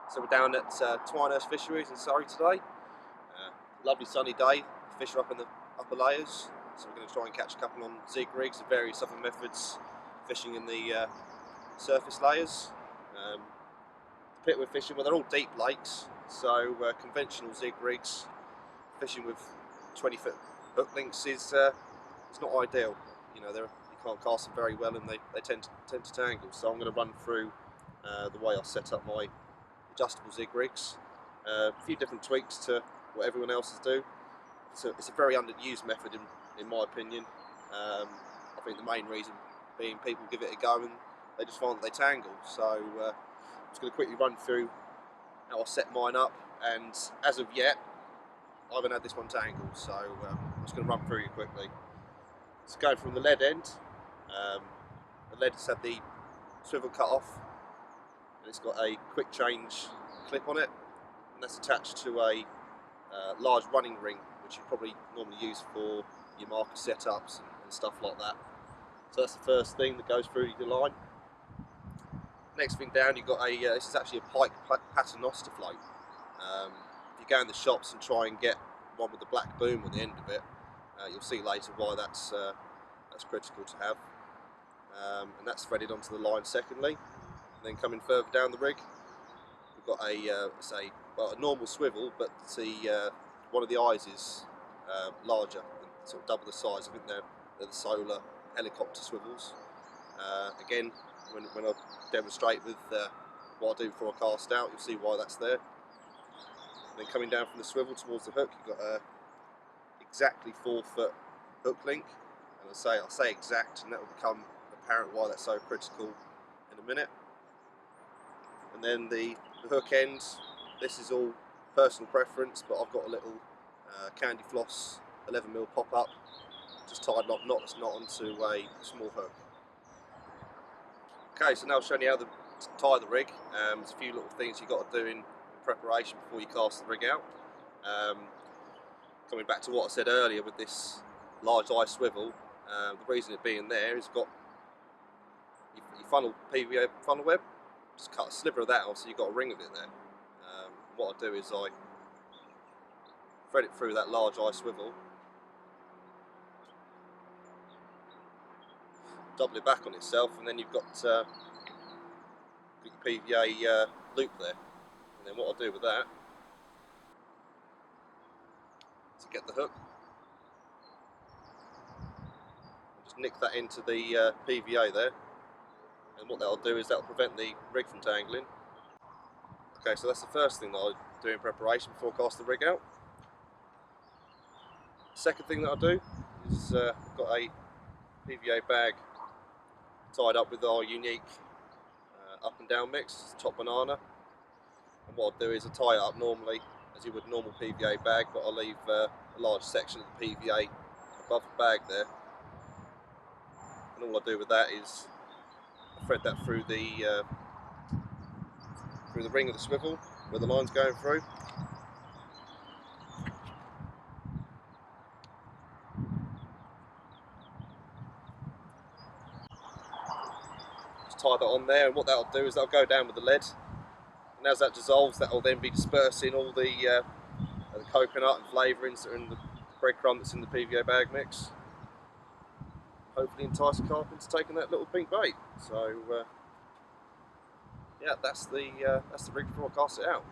So we're down at Twinehurst Fisheries in Surrey today. Lovely sunny day, fish are up in the upper layers, so we're going to try and catch a couple on Zig rigs and various other methods fishing in the surface layers. The pit we're fishing, well, they're all deep lakes, so conventional Zig rigs fishing with 20-foot hook links is not ideal. You know, you can't cast them very well and they tend to tangle. So I'm going to run through the way I set up my adjustable Zig rigs. A few different tweaks to what everyone else's do. So it's a very underused method in my opinion. I think the main reason being people give it a go and they just find that they tangle. So I'm just going to quickly run through how I set mine up, and as of yet I haven't had this one tangle, so I'm just going to run through you quickly. So going from the lead end, the lead has had the swivel cut off and it's got a quick change clip on it, and that's attached to a large running ring which you probably normally use for your marker setups and stuff like that. So that's the first thing that goes through your line. Next thing down, you've got this is actually a pike paternoster float. If you go in the shops and try and get one with the black boom on the end of it, you'll see later why that's critical to have. And that's threaded onto the line secondly. And then coming further down the rig, we've got a normal swivel, but one of the eyes is larger, sort of double the size. I think they're the solar helicopter swivels. Again, when I demonstrate with what I do before I cast out, you'll see why that's there. And then coming down from the swivel towards the hook, you've got a exactly 4-foot hook link. And I'll say exact, and that will become apparent why that's so critical in a minute. And then the hook end, this is all personal preference, but I've got a little candy floss 11mm pop up, just tied knot that's not onto a small hook. Okay, so now I'll show you how to tie the rig. There's a few little things you've got to do in preparation before you cast the rig out. Coming back to what I said earlier with this large eye swivel, the reason it being there is got your funnel PVA funnel web. Just cut a sliver of that off so you've got a ring of it there. What I do is I thread it through that large eye swivel, double it back on itself, and then you've got your PVA loop there. And then what I'll do with that is get the hook, and just nick that into the PVA there, and what that'll do is that'll prevent the rig from tangling. Okay, so that's the first thing that I do in preparation before I cast the rig out. Second thing that I do is I've got a PVA bag tied up with our unique up and down mix, top banana. And what I'll do is I tie it up normally as you would a normal PVA bag, but I'll leave a large section of the PVA above the bag there. And all I do with that is I thread that through the ring of the swivel where the line's going through. Just tie that on there, and what that'll do is that'll go down with the lead, and as that dissolves, that will then be dispersing all the coconut and flavourings that are in the breadcrumb that's in the PVA bag mix. Hopefully entice a carp into taking that little pink bait. So yeah, that's the rig before I cast it out.